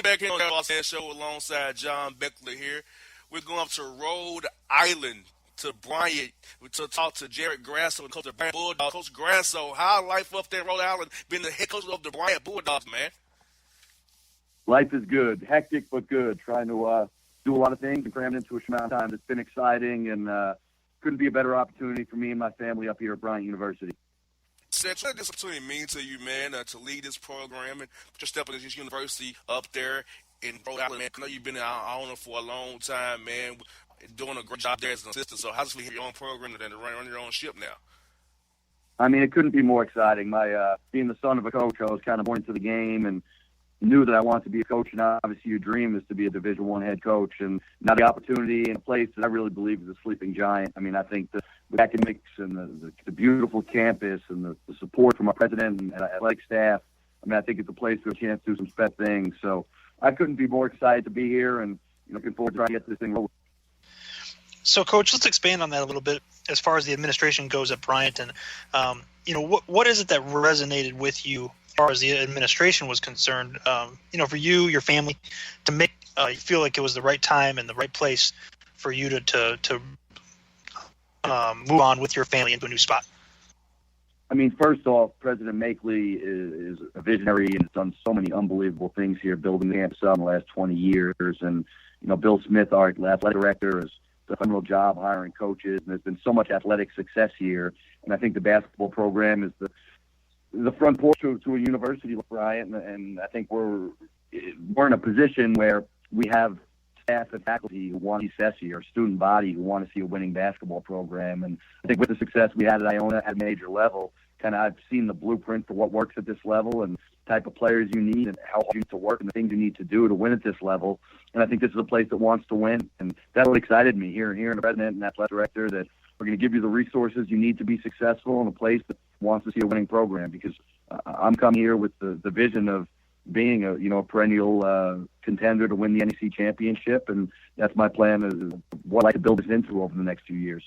back here on the Bossman Show alongside John Beckler here. We're going up to Rhode Island to Bryant to talk to Jared Grasso and Coach of Bryant Bulldogs. Coach Grasso, how life up there in Rhode Island, being the head coach of the Bryant Bulldogs, man? Life is good. Hectic but good. Trying to do a lot of things and cram it into a short amount of time. It's been exciting, and couldn't be a better opportunity for me and my family up here at Bryant University. What does this opportunity mean to you, man, to lead this program and put your step in this university up there in Rhode Island, man? I know you've been an owner for a long time, man, doing a great job there as an assistant. So how does it feel to your own program and to run your own ship now? I mean, it couldn't be more exciting. My being the son of a coach, I was kind of born into the game and knew that I wanted to be a coach. And obviously, your dream is to be a Division I head coach. And now the opportunity in a place that I really believe is a sleeping giant. I mean, I think the academics and the beautiful campus and the support from our president and athletic staff. I mean, I think it's a place for a chance to do some special things. So I couldn't be more excited to be here, and looking forward to trying to get this thing rolling. So, Coach, let's expand on that a little bit as far as the administration goes at Bryant. And, what is it that resonated with you as far as the administration was concerned, for you, your family, to make you feel like it was the right time and the right place for you to move on with your family into a new spot? I mean, first off, President Makeley is a visionary and has done so many unbelievable things here, building the campus up in the last 20 years. And, Bill Smith, our athletic director, has done a phenomenal job hiring coaches, and there's been so much athletic success here. And I think the basketball program is the front porch to a university like Bryant, and I think we're in a position where we have staff and faculty who want to see success here, a student body who want to see a winning basketball program. And I think with the success we had at Iona at a major level, kind of I've seen the blueprint for what works at this level and the type of players you need and how hard you need to work and the things you need to do to win at this level. And I think this is a place that wants to win. And that really excited me, hearing the president and athletic director that we're going to give you the resources you need to be successful in a place that wants to see a winning program, because I'm coming here with the vision of being a perennial contender to win the NEC championship, and that's my plan, is what I'd like to build this into over the next few years.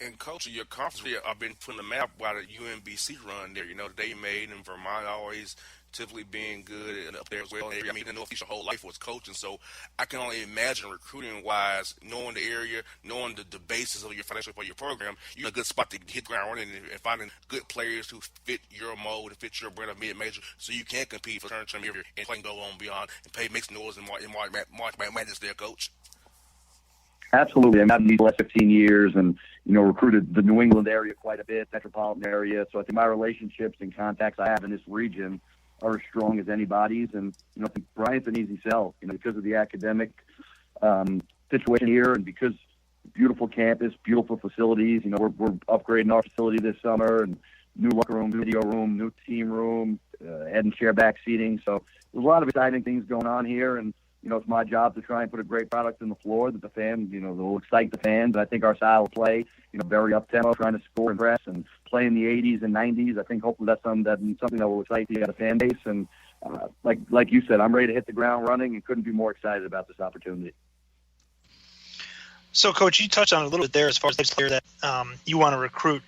And, Coach, your conference here, I've been putting the map while the UMBC run there. They made in Vermont always typically being good and up there as well. I mean, the Northeast your whole life was coaching, so I can only imagine recruiting-wise, knowing the area, knowing the basis of your financial for your program, you're in a good spot to hit ground running and finding good players who fit your mold and fit your brand of mid-major, so you can compete for turn here and play and go on beyond and make some noise in March Madness there, Coach. Absolutely. I've been these last 15 years and, recruited the New England area quite a bit, metropolitan area. So I think my relationships and contacts I have in this region are as strong as anybody's. And, I think Bryant's an easy sell, because of the academic situation here and because beautiful campus, beautiful facilities. We're upgrading our facility this summer and new locker room, video room, new team room, head and chair back seating. So there's a lot of exciting things going on here. And, it's my job to try and put a great product on the floor that the fans, that will excite the fans. I think our style of play, very up-tempo, trying to score and press and play in the 80s and 90s. I think hopefully that's something that will excite the fan base. And like you said, I'm ready to hit the ground running and couldn't be more excited about this opportunity. So, Coach, you touched on it a little bit there as far as the player that you want to recruit.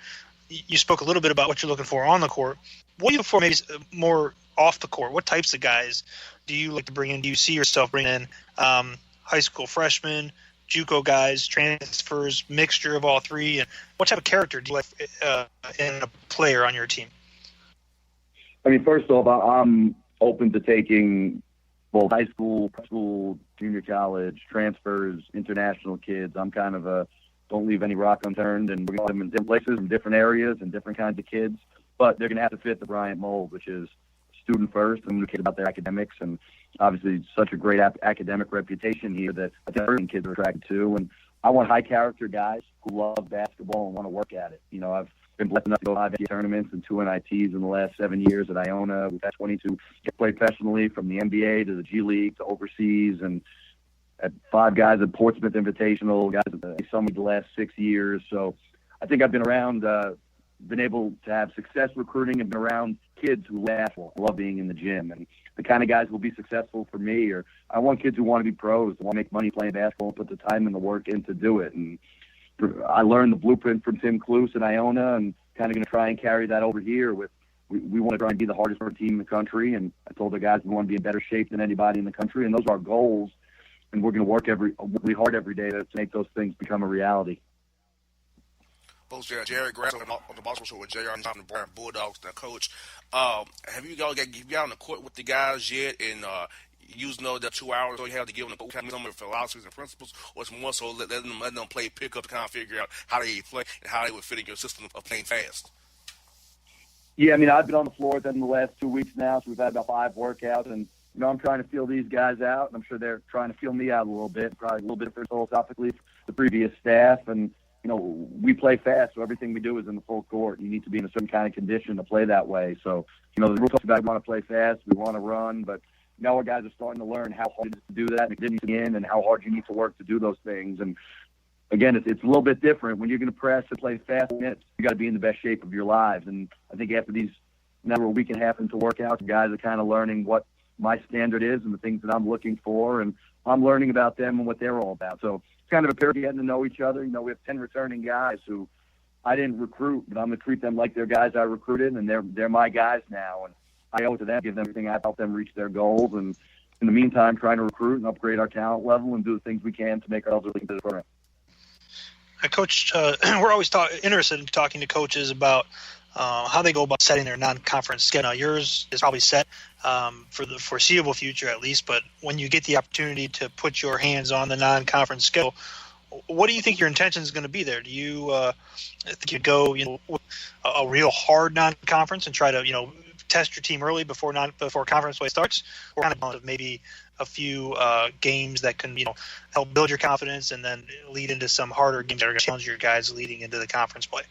You spoke a little bit about what you're looking for on the court. What are you looking for maybe more off the court? What types of guys do you like to bring in? Do you see yourself bringing in high school freshmen, JUCO guys, transfers, mixture of all three? And what type of character do you like in a player on your team? I mean, first off, I'm open to taking both high school, junior college, transfers, international kids. I'm kind of don't leave any rock unturned, and we're going to put them in different places, in different areas, and different kinds of kids. But they're going to have to fit the Bryant mold, which is student first and educate about their academics. And obviously such a great academic reputation here that I think kids are attracted to. And I want high character guys who love basketball and want to work at it. I've been blessed enough to go to 5 NCAA tournaments and 2 NITs in the last 7 years at Iona. We've had 22 get played professionally, from the NBA to the G League to overseas, and had 5 guys at Portsmouth Invitational, guys at the Summit the last 6 years. So I think I've been around, been able to have success recruiting and been around kids who love being in the gym. And the kind of guys who will be successful for me I want kids who want to be pros, who want to make money playing basketball and put the time and the work in to do it. And I learned the blueprint from Tim Cluse at Iona and kind of going to try and carry that over here with we want to try and be the hardest working team in the country. And I told the guys we want to be in better shape than anybody in the country. And those are our goals. And we're going to work really hard every day to make those things become a reality. Both Jared Grasso on the Bossman Show with JR and the Bryant Bulldogs, the coach. Have you guys got on the court with the guys yet? And using the 2 hours you have to give them some of the philosophies and principles, or it's more so letting them play pick up to kind of figure out how they play and how they would fit in your system of playing fast? Yeah, I mean, I've been on the floor with them the last 2 weeks now, so we've had about 5 workouts, and I'm trying to feel these guys out, and I'm sure they're trying to feel me out a little bit, probably a little bit philosophically, the previous staff, and we play fast, so everything we do is in the full court. You need to be in a certain kind of condition to play that way. So, the real guys want to play fast, we want to run, but now our guys are starting to learn how hard it is to do that and how hard you need to work to do those things. And again, it's a little bit different. When you're going to press and play fast minutes, you got to be in the best shape of your lives. And I think after these a week and a half into workouts, guys are kind of learning what my standard is and the things that I'm looking for, and I'm learning about them and what they're all about. So it's kind of a period of getting to know each other. We have 10 returning guys who I didn't recruit, but I'm going to treat them like they're guys I recruited, and they're my guys now. And I owe it to them, give them everything I help them reach their goals. And in the meantime, trying to recruit and upgrade our talent level and do the things we can to make ourselves really good at the program. Coach, we're always interested in talking to coaches about how they go about setting their non-conference schedule. Now, yours is probably set for the foreseeable future at least, but when you get the opportunity to put your hands on the non-conference schedule, what do you think your intention is going to be there? Do you think you go a real hard non-conference and try to test your team early before conference play starts, or kind of maybe a few games that can help build your confidence and then lead into some harder games that are going to challenge your guys leading into the conference play?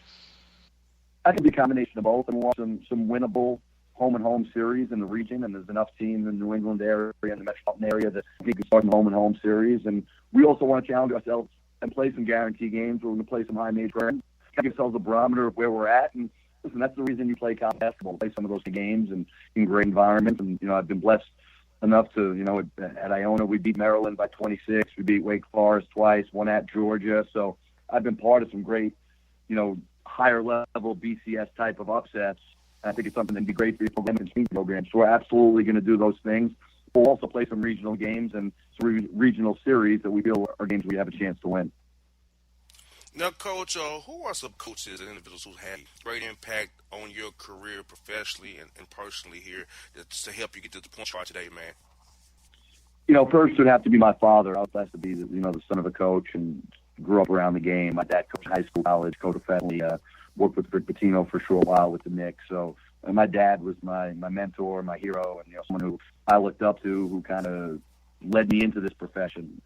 I think the combination of both, and we'll have some winnable home-and-home series in the region, and there's enough teams in the New England area and the metropolitan area that we can start in home-and-home series. And we also want to challenge ourselves and play some guarantee games. We're going to play some high-major games, give ourselves a barometer of where we're at. And listen, that's the reason you play college basketball, play some of those games and in great environments. And, I've been blessed enough to, at Iona, we beat Maryland by 26. We beat Wake Forest twice, one at Georgia. So I've been part of some great, higher level BCS type of upsets. I think it's something that'd be great for your program and team programs. So we're absolutely going to do those things. We'll also play some regional games and some regional series that we feel are games we have a chance to win. Now, Coach, who are some coaches and individuals who had great impact on your career professionally and personally here to help you get to the point you are today, man? First it would have to be my father. I was blessed to be, the son of a coach and grew up around the game. My dad coached high school, college, co-professionally, worked with Rick Pitino for a short while with the Knicks. So my dad was my mentor, my hero, and someone who I looked up to, who kind of led me into this profession.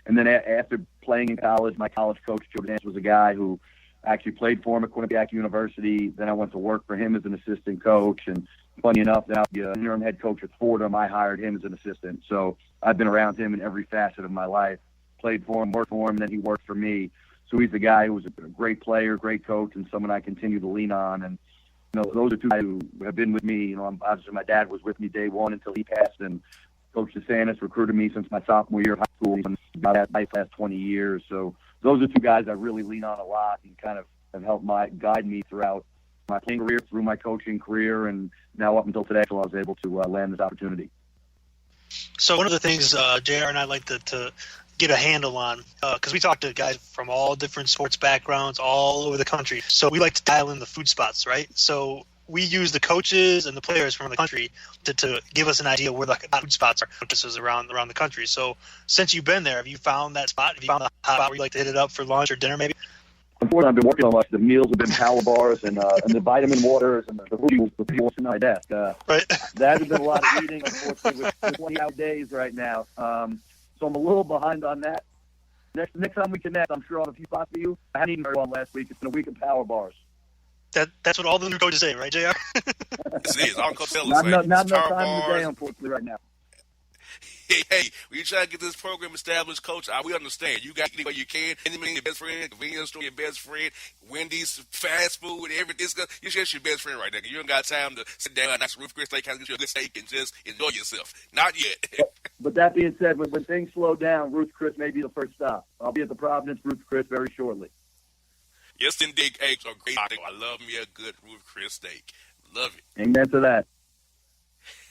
And then after playing in college, my college coach, Joe Dance, was a guy who actually played for him at Quinnipiac University. Then I went to work for him as an assistant coach. And funny enough, now the interim head coach at Fordham, I hired him as an assistant. So I've been around him in every facet of my life, played for him, worked for him, and then he worked for me. So he's the guy who was a great player, great coach, and someone I continue to lean on. And, those are two guys who have been with me. Obviously my dad was with me day one until he passed, and Coach DeSantis recruited me since my sophomore year of high school, and about that life last 20 years. So those are two guys I really lean on a lot and kind of have helped guide me throughout my playing career, through my coaching career, and now up until today, until I was able to land this opportunity. So one of the things JR and I like to get a handle on, because we talk to guys from all different sports backgrounds all over the country. So we like to dial in the food spots, right? So we use the coaches and the players from the country to give us an idea where the food spots are around the country. So since you've been there, have you found that spot? Have you found a hot spot where you like to hit it up for lunch or dinner maybe? Unfortunately, I've been working on much. The meals have been power bars and the vitamin waters and the food was in my desk. Right. That has been a lot of eating, unfortunately, with 20-hour days right now. So I'm a little behind on that. Next time we connect, I'm sure I'll have a few spots for you. I hadn't eaten very well last week. It's been a week of power bars. That's what all the new coaches say, right, JR? It is. All coaches say. Not enough time in the day, unfortunately, right now. Hey, when you try to get this program established, Coach, we understand. You got to eat what you can. Anything your best friend, convenience store, your best friend, Wendy's, fast food, everything. You're just your best friend right now. You don't got time to sit down and Ruth Chris Steak, get you a good steak and just enjoy yourself. Not yet. But that being said, when things slow down, Ruth Chris may be the first stop. I'll be at the Providence Ruth Chris very shortly. Yes, indeed. Eggs are great. I love me a good Ruth Chris steak. Love it. Amen to that.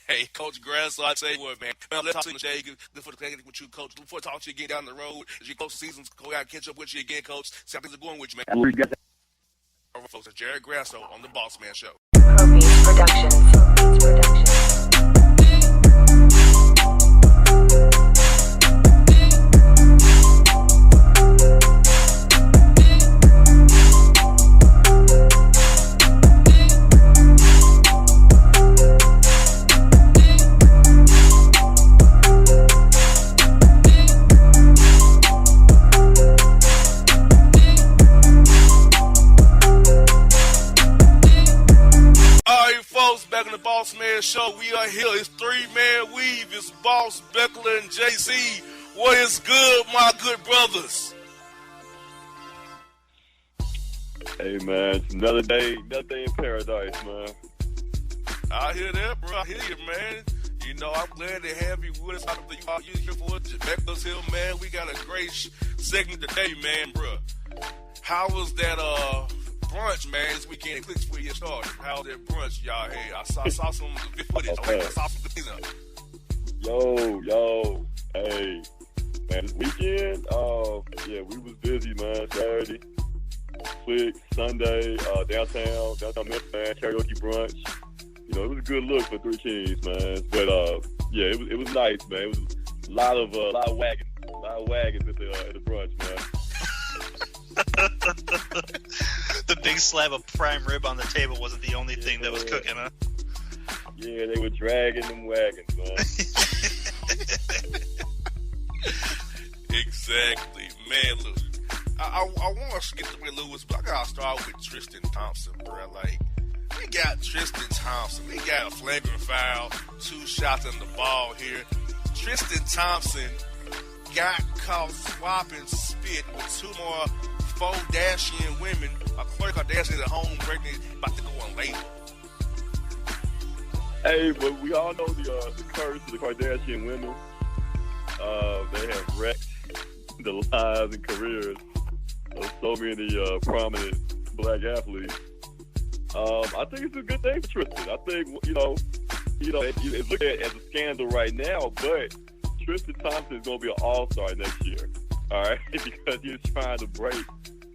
Hey, Coach Grasso, I tell you what, man. Let's talk to you, Jay. Good for the with you, Coach. Look forward to talking to you again down the road as you close the season. Go out and catch up with you again, Coach. See how things are going with you, man. And we got that. All right, folks, it's Jared Grasso on the Bossman Show. Back in the Bossman Show, we are here. It's three-man weave. It's Boss, Beckler, and JC. What is good, my good brothers? Hey, man, it's another day in paradise, man. I hear that, bro. I hear you, man. You know, I'm glad to have you with us. You here for us. Beckler's here, man. We got a great segment today, man, bro. How was that, brunch, man, this weekend? Clicks for you started. How that brunch, y'all? Hey, I saw some good footage. I saw some good things up. Yo, hey, man, this weekend, yeah, we was busy, man. Saturday, Click, Sunday, downtown Memphis, man, karaoke brunch. You know, it was a good look for Three Kings, man. But yeah, it was nice, man. It was a lot of wagons at the brunch, man. The big slab of prime rib on the table wasn't the only thing that was cooking, huh? Yeah, they were dragging them wagons, man. Exactly. Man, look, I want to get to Ray Lewis, but I got to start with Tristan Thompson, bro. Like, we got Tristan Thompson. We got a flagrant foul, 2 shots on the ball here. Tristan Thompson got caught swapping spit with 2 more Kardashian women. Khloe Kardashian at home pregnant, about to go on labor. Hey, but we all know the curse of the Kardashian women. They have wrecked the lives and careers of so many prominent black athletes. I think it's a good thing for Tristan. I think you know, it's looked at as a scandal right now, but Tristan Thompson is going to be an all-star next year. All right, because he's trying to break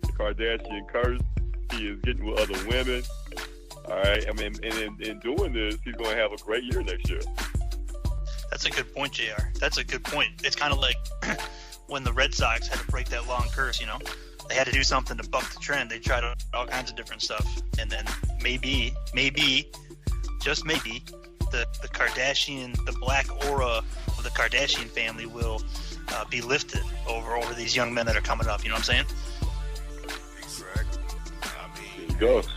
the Kardashian curse. He is getting with other women. All right, I mean, and in doing this, he's going to have a great year next year. That's a good point, JR. That's a good point. It's kind of like when the Red Sox had to break that long curse, you know? They had to do something to buck the trend. They tried all kinds of different stuff. And then maybe, just maybe, the Kardashian, the black aura of the Kardashian family will be lifted over these young men that are coming up. You know what I'm saying? Exactly. I mean, There you go.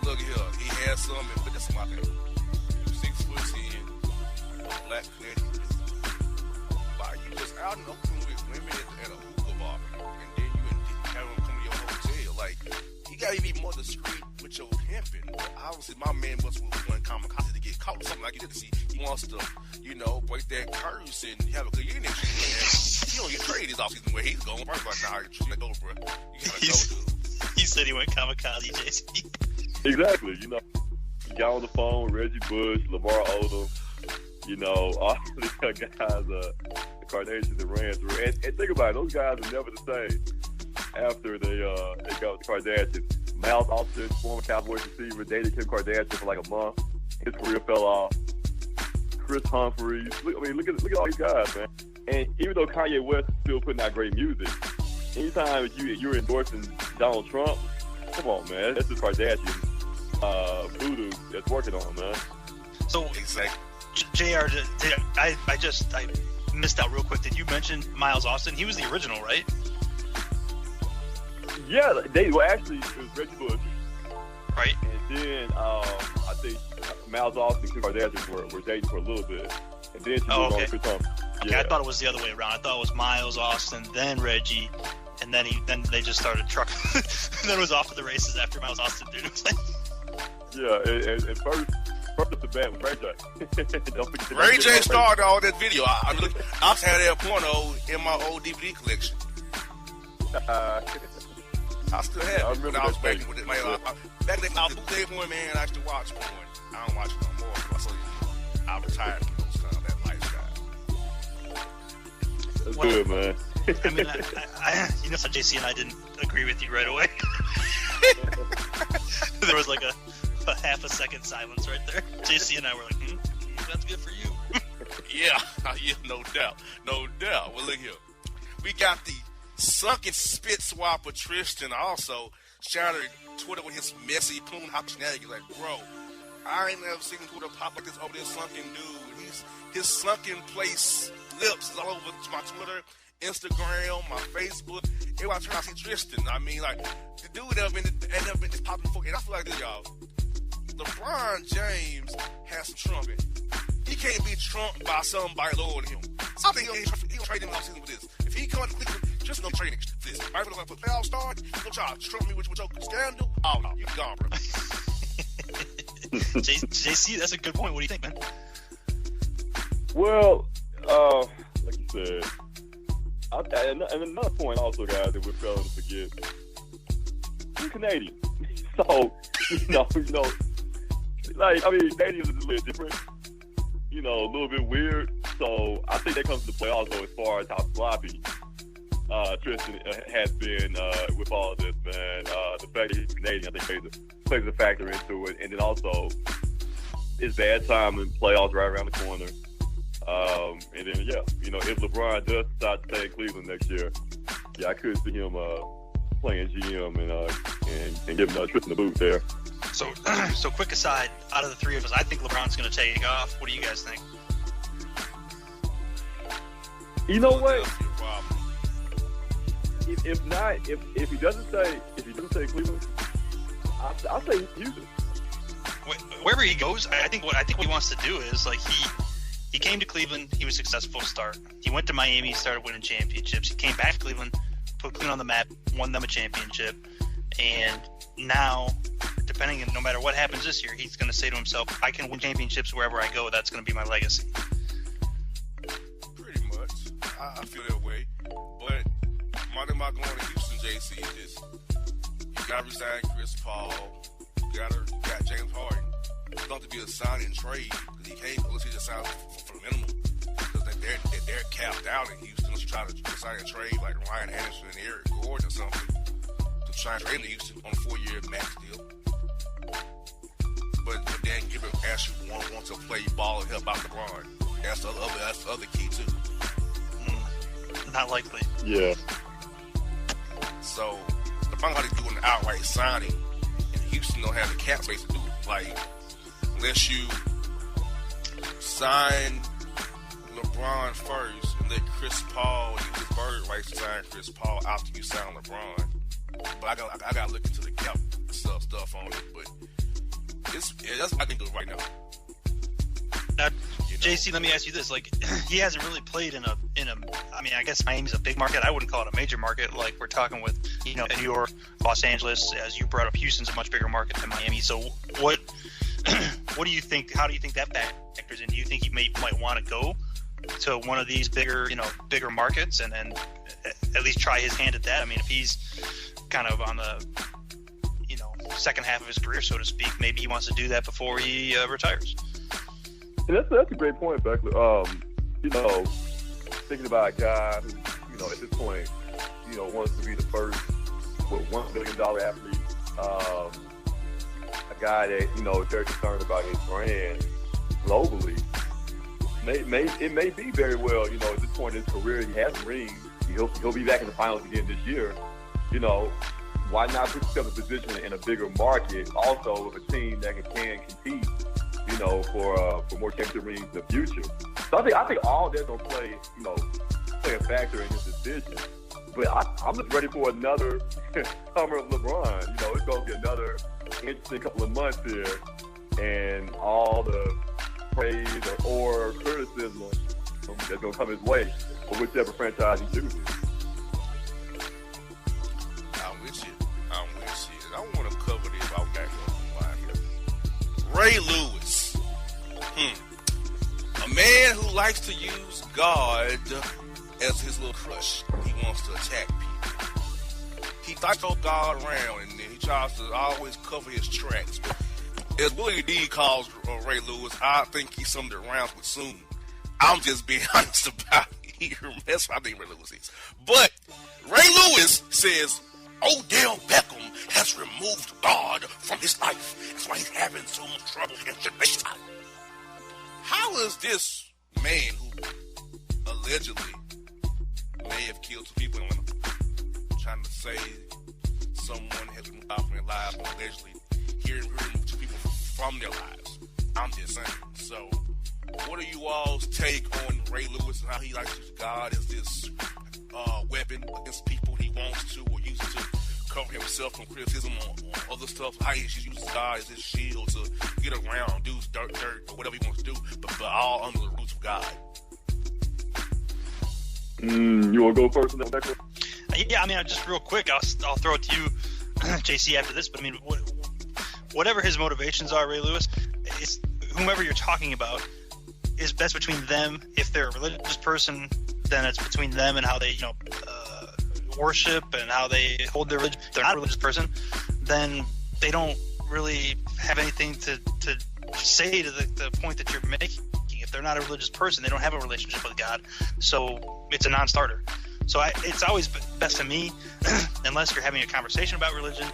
Look here, he had some, but that's my thing. 6'10", black lady. Why you just out and open with women at a hookah bar, and then you have them come to your hotel? Like, you gotta be more discreet with your pimping. But obviously, my man was one kamikaze to get caught or something like he did. See, he wants to, break that curse and have a good year next year. He don't get traded this offseason where he's going. Right about now, you gotta go, bro. You gotta go, dude. He said he went kamikaze, JC. Exactly. He got on the phone with Reggie Bush, Lamar Odom, all the guys, the Kardashians that ran through. And think about it, those guys are never the same after they got with the Kardashians. Miles Austin, former Cowboys receiver, dated Kim Kardashian for like a month. His career fell off. Chris Humphries. Look at all these guys, man. And even though Kanye West is still putting out great music, anytime you're endorsing Donald Trump, come on, man. That's the Kardashian voodoo that's working on, man. So, exactly. JR, I missed out real quick. Did you mention Miles Austin? He was the original, right? Yeah, actually, it was Reggie Bush. Right. And then I think Miles Austin and Kim Kardashian were dating for a little bit. And then she moved on to Chris Humphries. Okay, yeah. I thought it was the other way around. I thought it was Miles Austin, then Reggie, and then they just started trucking. And then it was off to the races after Miles Austin, dude. It was like... Yeah, and first at the bat with Ray J. Ray J started all that video. I had that porno in my old DVD collection. I still have I it. remember When I was that back tape. with it, man. Back then, I was bootleg porn, man. I used to watch porn. I don't watch it no more. So I retired from those kind of that lifestyle. That's Well, good, man. I mean, you know, JC and I didn't agree with you right away. There was like a half a second silence right there. JC and I were like, that's good for you. Yeah, no doubt. Well, look here. We got the sunken spit swapper Tristan also shattered Twitter with his messy poon hop shenanigans. Like, bro, I ain't never seen Twitter pop like this over this sunken dude. His sunken place lips is all over my Twitter, Instagram, my Facebook. Everybody trying to see Tristan. I mean, like, the dude ain't never been this popping before. And I feel like this, y'all. LeBron James has some trumping. He can't be trumped by somebody lower than him. So I think he'll trade him off season with this. If he comes to Cleveland, just no trading for this. If I going to put playoff start, he's going to try to trump me with your scandal. Oh, no, you gone, bro. JC, that's a good point. What do you think, man? Well, like you said, and another point also, guys, that we're failing to forget, he's Canadian. So, like, I mean, Canadians is a little different, a little bit weird. So I think that comes to play also as far as how sloppy Tristan has been with all of this, man. The fact that he's Canadian, I think, plays a factor into it. And then also, it's bad time in playoffs right around the corner. And then, if LeBron does decide to stay in Cleveland next year, I could see him playing GM and giving Tristan the boot there. So quick aside, out of the three of us, I think LeBron's going to take off. What do you guys think? You know what? If he doesn't say Cleveland, I'll say Houston. Wherever he goes, I think what he wants to do is, like, he came to Cleveland, he was successful to start. He went to Miami, started winning championships. He came back to Cleveland, put Cleveland on the map, won them a championship, and now, no matter what happens this year, he's going to say to himself, I can win championships wherever I go. That's going to be my legacy. Pretty much. I feel that way. But my thing about going to Houston, JC, is you got to resign Chris Paul. You got James Harden. It's going to be a sign and trade. He can't unless he just signs for the minimum. Because they're capped out in Houston. Unless you try to sign and trade like Ryan Anderson and Eric Gordon or something to try and trade to Houston on a 4-year max deal. But then ask you want to play ball and help out LeBron. That's the other key too. Not likely. Yeah. So LeBron got to do an outright signing, and Houston don't have the cap space to do it. Like, unless you sign LeBron first and let Chris Paul use his bird rights to sign Chris Paul after you sign LeBron. But I got to look into the cap stuff on it, but. That's what I think of right now. Now, JC, let me ask you this: like, he hasn't really played in a. I mean, I guess Miami's a big market. I wouldn't call it a major market. Like, we're talking with, New York, Los Angeles. As you brought up, Houston's a much bigger market than Miami. So, what do you think? How do you think that factors in? Do you think he might want to go to one of these bigger markets and at least try his hand at that? I mean, if he's kind of on the second half of his career, so to speak, maybe he wants to do that before he retires. And that's a great point, Beckler. Thinking about a guy who, at this point, wants to be the first $1 billion athlete, a guy that is very concerned about his brand globally. It may be very well, at this point in his career, he has rings. He'll be back in the finals again this year. Why not put yourself in a position in a bigger market, also with a team that can compete, for more championship rings in the future? So I think all that's gonna play a factor in his decision. But I'm just ready for another summer of LeBron. It's gonna be another interesting couple of months here, and all the praise or criticism that's gonna come his way for whichever franchise he chooses. I want to cover this. I got line here. Ray Lewis, a man who likes to use God as his little crush. He wants to attack people. He thought told God around, and then he tries to always cover his tracks. But as Willie D calls Ray Lewis, I think he's something that rounds with soon. I'm just being honest about it. That's what I think Ray Lewis is. But Ray Lewis says Odell Beckham has removed God from his life. That's why he's having so much trouble in today's life. How is this man who allegedly may have killed 2 people in trying to say someone has removed God from their lives, or allegedly hearing removed 2 people from their lives? I'm just saying. So, what are you all's take on Ray Lewis and how he likes to use God as this weapon against people he wants to, or uses to cover himself from criticism on other stuff? How he just uses God as his shield to get around, do dirt, or whatever he wants to do, but all under the roots of God. You want to go first on that, Beckler? Yeah, I mean, just real quick, I'll throw it to you, JC, after this. But I mean, whatever his motivations are, Ray Lewis, it's whomever you're talking about is best between them. If they're a religious person, then it's between them and how they, worship and how they hold their religion. If they're not a religious person, then they don't really have anything to say to the point that you're making. If they're not a religious person, they don't have a relationship with God, so it's a non-starter. So it's always best to me, unless you're having a conversation about religion.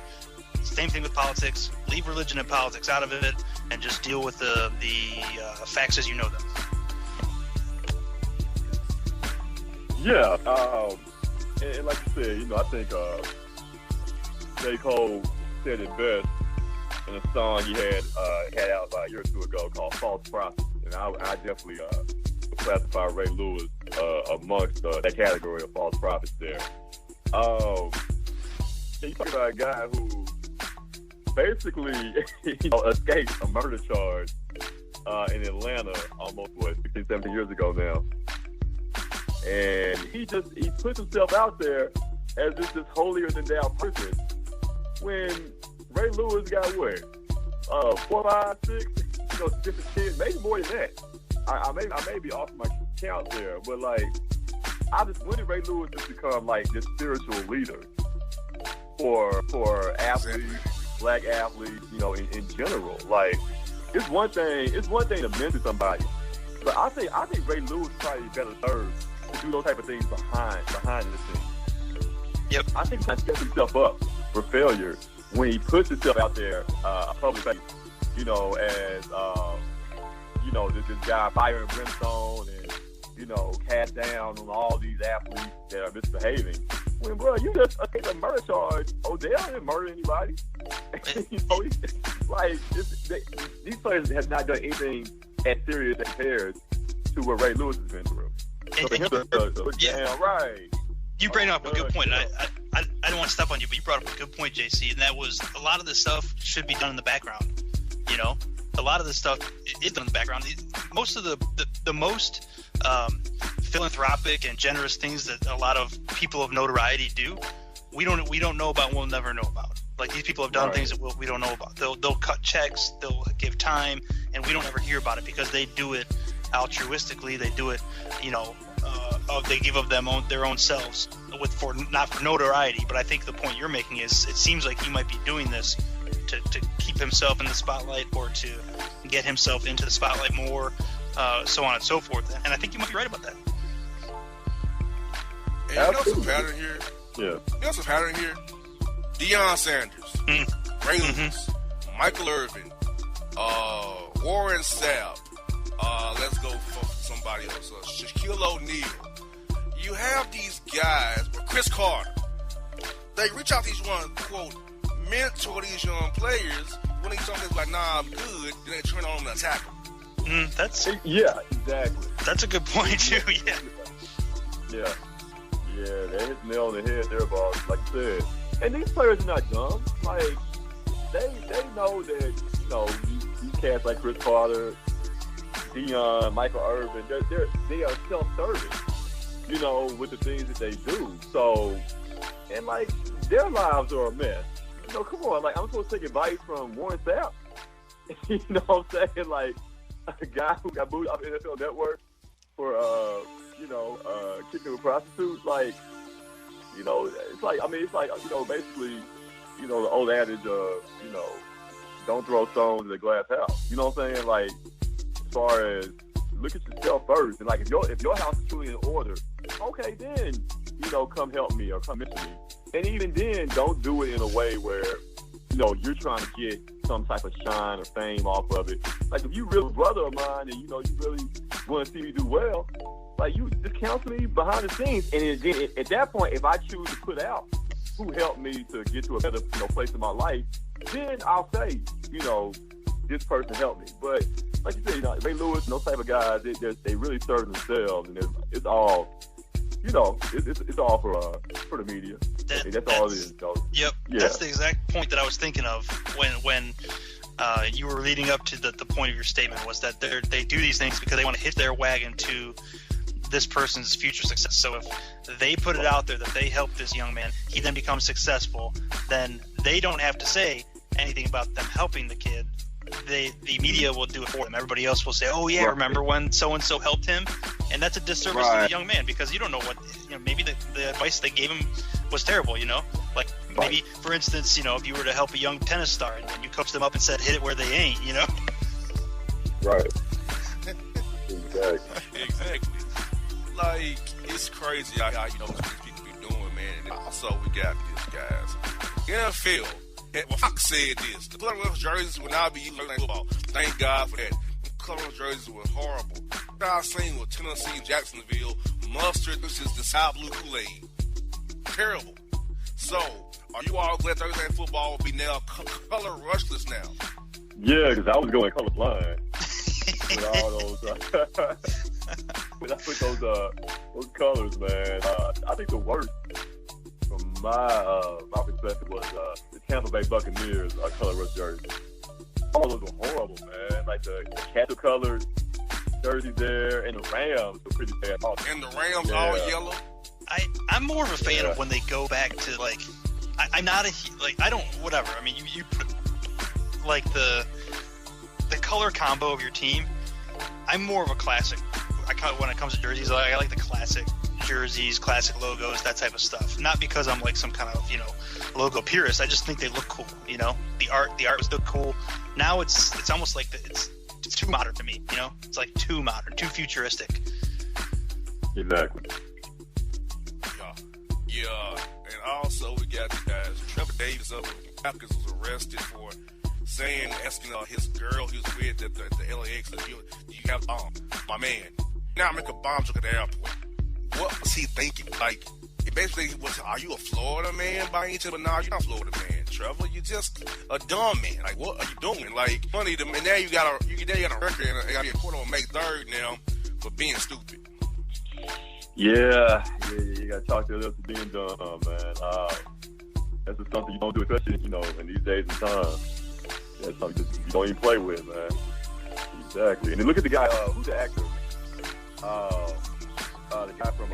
Same thing with politics. Leave religion and politics out of it, and just deal with the facts as you know them. Yeah, and like you said, I think J. Cole said it best in a song he had out about a year or 2 ago called "False Prophet," and I definitely classify Ray Lewis amongst that category of false prophets there. You talk about a guy who basically escaped a murder charge in Atlanta almost 16, 17 years ago now. And he puts himself out there as this holier than thou person when Ray Lewis got 4, 5, 6, different kids, maybe more than that. I may be off my count there, but when did Ray Lewis just become this spiritual leader for athletes, black athletes, in general? It's one thing to mentor somebody, but I think Ray Lewis probably better served to do those type of things behind the scenes. Yep. I think he sets himself up for failure when he puts himself out there, a public face, as this guy fire and brimstone and cast down on all these athletes that are misbehaving. When, bro, you just escaped a murder charge. Odell didn't murder anybody. These players have not done anything as serious as compared to what Ray Lewis has been through. So for him to right. You bring up a good point. And I don't want to step on you, but you brought up a good point, JC, and that was a lot of this stuff should be done in the background. A lot of this stuff is done in the background. Most of the most philanthropic and generous things that a lot of people of notoriety do, we don't know about. We'll never know about. These people have done things that we don't know about. They'll cut checks, they'll give time, and we don't ever hear about it because they do it altruistically. They do it, they give of their own selves not for notoriety. But I think the point you're making is it seems like he might be doing this to keep himself in the spotlight or to get himself into the spotlight more, so on and so forth. And I think you might be right about that. And you know what's a pattern here? Yeah. You know what's a pattern here? Deion Sanders, Ray Lewis, Michael Irvin, Warren Sapp. Let's go for somebody else. Shaquille O'Neal. You have these guys, but Chris Carter. They reach out to these one, quote, mentor these young players. When they something's like, nah, I'm good, then they turn on them and attack them. Yeah, exactly. That's a good point too. Yeah. Yeah, they hit the nail on the head there, boss. Like you said. And these players are not dumb. They know that, these cats like Chris Carter, Deion, Michael Irvin, they are self-serving, with the things that they do. So, and their lives are a mess. Come on, I'm supposed to take advice from Warren Sapp. You know what I'm saying? A guy who got booed off NFL Network for, kicking with prostitutes. You know, it's like basically, the old adage of, don't throw stones at a glass house. You know what I'm saying? Like, as far as look at yourself first, and like if your house is truly in order, okay, then come help me or come into me. And even then, don't do it in a way where you're trying to get some type of shine or fame off of it. Like, if you really a brother of mine and you really want to see me do well, like, you just counsel me behind the scenes. And then at that point, if I choose to put out who helped me to get to a better place in my life, then I'll say, this person helped me. But like you said, Ray Lewis and those type of guys, they really serve themselves, and it's all, it's all for the media. That's all it is. So, yep, yeah. That's the exact point that I was thinking of when you were leading up to the point of your statement, was that they do these things because they want to hitch their wagon to this person's future success. So if they put it out there that they helped this young man, he then becomes successful, then they don't have to say anything about them helping the kid. The media will do it for them. Everybody else will say, "Oh yeah, remember when so and so helped him?" And that's a disservice to the young man, because you don't know what, maybe the advice they gave him was terrible. Like maybe, for instance, if you were to help a young tennis star and you coached them up and said, "Hit it where they ain't," Right. Exactly. Like, it's crazy how these people be doing, man. And also, we got this, guys. NFL. Well, Fox said this: the colorless jerseys will not be used in football. Thank God for that. The colorless jerseys were horrible. What I seen with Tennessee and Jacksonville, mustard, this is the sky blue Kool-Aid. Terrible. So, are you all glad Thursday Night Football will be now color rushless now? Yeah, because I was going colorblind with all those. When I put those colors, man, I think the worst from my perspective was the Tampa Bay Buccaneers color rush jerseys. All those were horrible, man. Like the cattle colored jerseys there, and the Rams were pretty bad. And the Rams all yellow. I'm more of a fan of when they go back to, like, I'm not I don't, whatever. I mean, you put like the color combo of your team. I'm more of a classic. When it comes to jerseys, I like the classic jerseys, classic logos, that type of stuff. Not because I'm like some kind of logo purist. I just think they look cool. The art was still cool. Now it's almost like it's too modern to me. It's like too modern, too futuristic. Exactly. Yeah. And also we got the guys. Trevor Davis of the Falcons was arrested for asking his girl he was with at the LAX, do you have a bomb? My man. Now I make a bomb joke at the airport. What was he thinking? Like, it basically was, are you a Florida man by any chance? But no, you're not a Florida man, Trevor. You're just a dumb man. Like, what are you doing? Like, funny to me. Now you got a record, and I got to be a quarter on May 3rd now for being stupid. Yeah, you got to talk to us for being dumb, man. That's just something you don't do, especially in these days and times. That's something you don't even play with, man. Exactly. And then look at the guy. Who's the actor? The guy from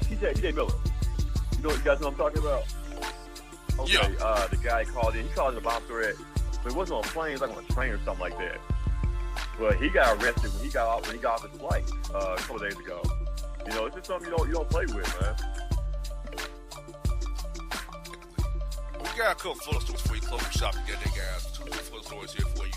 TJ Miller. You guys know what I'm talking about? Okay. Yeah. The guy called in. He called it a bomb threat, but it wasn't on a plane. It was like on a train or something like that. But he got arrested when he got off his flight a couple of days ago. It's just something you don't play with, man. We got a couple Florida stories for you. Close the shop together, guys. Two Florida stories here for you.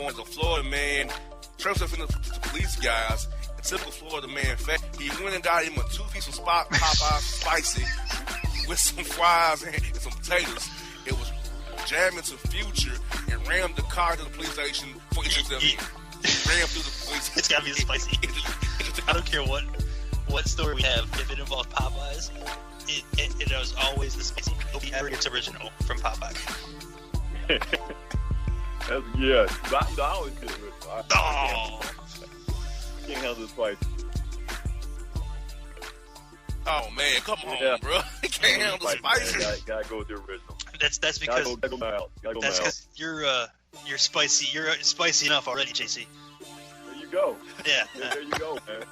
One's a Florida man. Trust in the police guys. A typical Florida man. In fact, he went and got him a 2-piece of Popeye spicy with some fries and some potatoes. It was jamming to Future and rammed the car to the police station for himself. Rammed through the police. It's gotta be spicy. I don't care what story we have. If it involves Popeyes, it is always the spicy. Nobody ever gets original from Popeye. Yeah, I always get it. I can't handle the spice. Oh man, come on, bro! You can't handle the spicy. Gotta go with the original. That's because gotta go mild. That's because you're spicy. You're spicy enough already, JC. There you go. Yeah. There you go, man.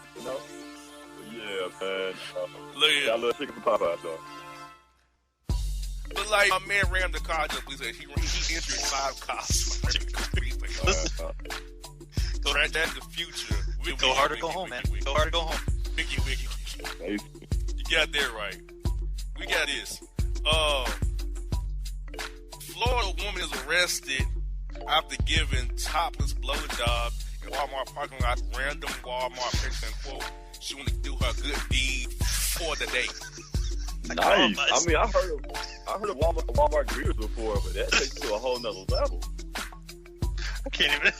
Yeah, man. I love chicken from Popeyes, though. But like, my man rammed the car to the police station. He injured 5 cops. Go right there to the Future. Go hard or go home, man. Go hard or go home. Wiggy. got that right. We got this. Florida woman is arrested after giving topless blowjob in Walmart parking lot. Random Walmart person, quote, she wanted to do her good deed for the day. Nice. I mean, I heard of Walmart greeters before, but that takes it to a whole nother level. I can't even.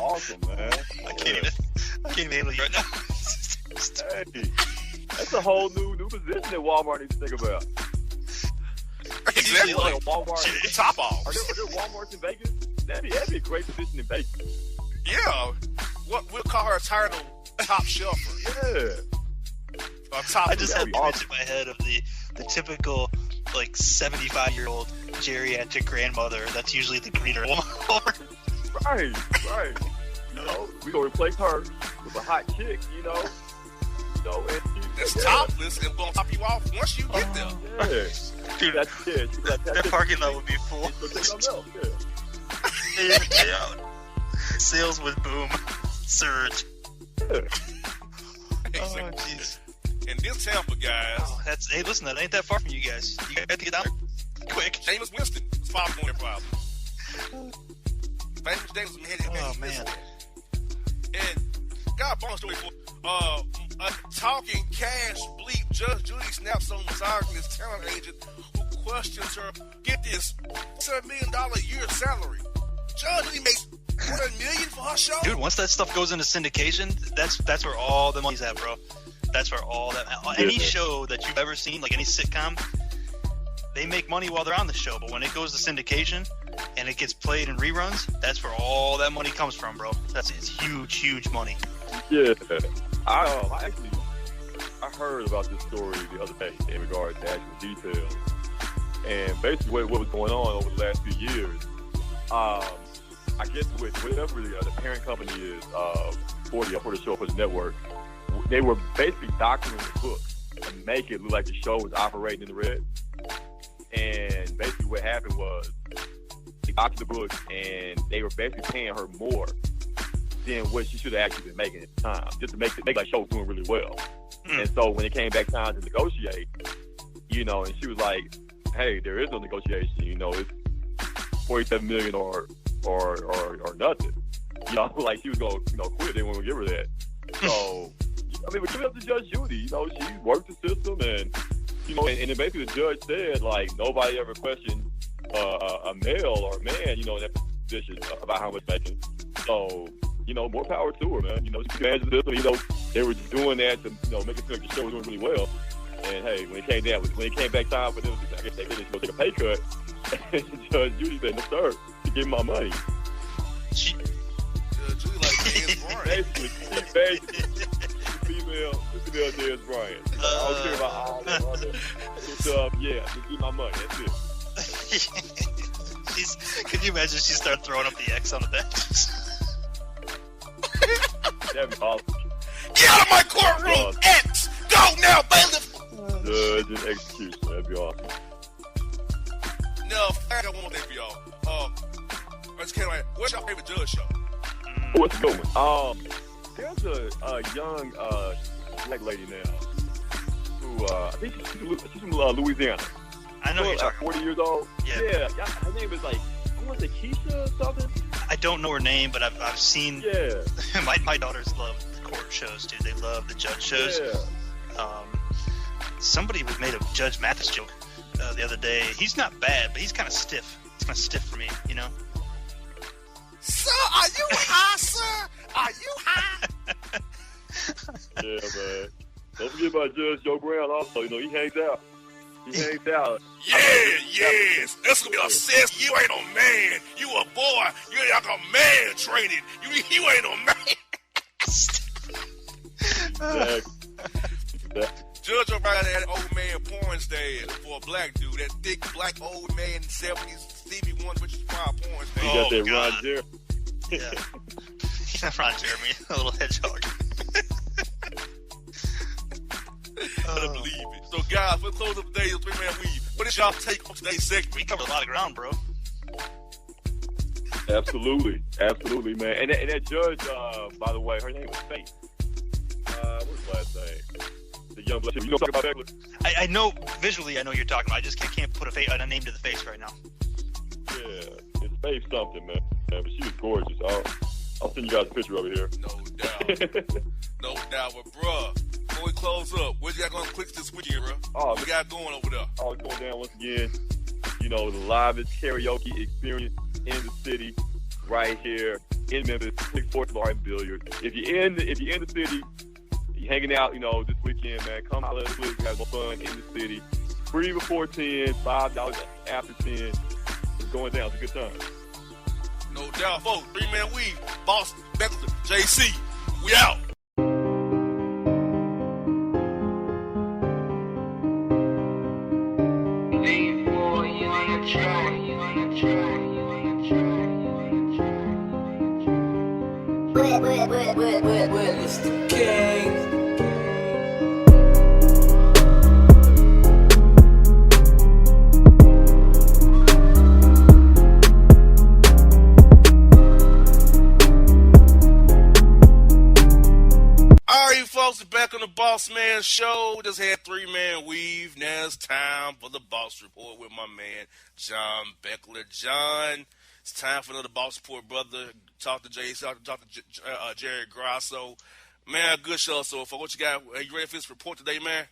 Awesome, man. I can't even handle you right now. Hey, that's a whole new position that Walmart needs to think about. Exactly. Like a Walmart. Top off. Are there Walmarts in Vegas? That'd be a great position in Vegas. Yeah. We'll call her a title top shelfer. Yeah. I just have the image in my head of the typical, like, 75-year-old geriatric grandmother that's usually the greeter. Right. You know, we gonna replace her with a hot chick, you know. And it's topless and gonna top you off once you get there. Yeah. Dude, that parking lot would be full. Sales would boom. Surge. Yeah. Oh, jeez. And this Tampa, guys. Hey, listen, that ain't that far from you guys. You got to get down there quick. Jameis Winston. It's popcorn problem. Famous Jameis Winston. Oh, man. And got a bonus story for a talking cash bleep Judge Judy snaps on misogynist talent agent who questions her, get this, $7 million a year salary. Judge Judy makes $1 million for her show? Dude, once that stuff goes into syndication, that's where all the money's at, bro. That's where all that... Any show that you've ever seen, like any sitcom, they make money while they're on the show, but when it goes to syndication and it gets played in reruns, that's where all that money comes from, bro. It's huge, huge money. Yeah. I heard about this story the other day in regards to actual details. And basically what was going on over the last few years, I guess with whatever the parent company is for the show, for the network, they were basically doctoring the book to make it look like the show was operating in the red. And basically what happened was they doctored the book and they were basically paying her more than what she should have actually been making at the time, just to make like show doing really well. And so when it came back time to negotiate, you know, and she was like, "Hey, there is no negotiation. You know, it's $47 million or nothing." You know, like she was going, quit. They weren't gonna give her that. So, I mean, but give it up to Judge Judy. You know, she worked the system, and you know, and then basically the judge said like nobody ever questioned a male or a man, you know, in that position about how much making. So, you know, more power to her, man. You know, she managed the system. You know, they were doing that to, you know, make it feel like the show was doing really well. And hey, when it came back time for them, I guess they didn't go take a pay cut. Judge Judy said, "No, sir, you give me my money." Judge Judy like James Bryant. Basically, the female James Bryant. I don't care about all that other stuff. Yeah, just give me my money. That's it. Can you imagine she started throwing up the X on the bench? That'd be awesome. Get out of my courtroom! X! Go now, bailiff! Judge and execution. That'd be awesome. No, I got one more thing for y'all. What's your favorite Judge show? What's going on? There's a young black lady now who I think she's from Louisiana. I know you're talking 40 years old. Yeah. Her name is like, I want to say Keisha or something. I don't know her name, but I've seen. Yeah. my daughters love the court shows, dude. They love the judge shows. Yeah. Somebody made a Judge Mathis joke the other day. He's not bad, but he's kind of stiff. It's kind of stiff for me, you know. Sir, are you high, sir? Are you high? Yeah, man. Don't forget about Judge Joe Brown also. You know, he hangs out. Yes. That's gonna be a sis. You ain't no man. You a boy. You like a man training. You ain't no man. Exactly. Judge O'Brien had an old man porn stage for a black dude. That thick black old man in the 70s, Stevie Wonder, which is prime porn stage. You got that Ron Jeremy. Yeah. Ron Jeremy, a little hedgehog. I don't believe it. So, guys, we'll close up today's three-man weave. What is y'all take on today's segment? We covered a lot of ground, bro. Absolutely, man. And that judge, by the way, her name was Faith. last name. The young black. You know what I'm talking about, Beckler? I know visually. I know you're talking about. I just can't put a name to the face right now. Yeah, it's Faith something, man. But she was gorgeous. I'll send you guys a picture over here. No doubt. No doubt. But, bruh, before we close up, what you got going quick this weekend, bruh? What you got going over there? Oh, it's going down once again. You know, the livest karaoke experience in the city, right here in Memphis, 640 Bar and Billiard. If you're in the city, you're hanging out, you know, this weekend, man, come out, let's have some fun in the city. Free before 10, $5 after 10. It's going down. It's a good time. No doubt, folks. 3-Man Weave, Bossman, Beckler, JC. We out. Well, it's the king. Alright, folks, back on the Bossman Show. Just had 3-Man Weave. Now it's time for the Boss Report with my man, John Beckler. John, it's time for another Boss Report, brother. Talk to JC, talk to Jared Grasso. Man, good show so far. What you got? Are you ready for this report today, man?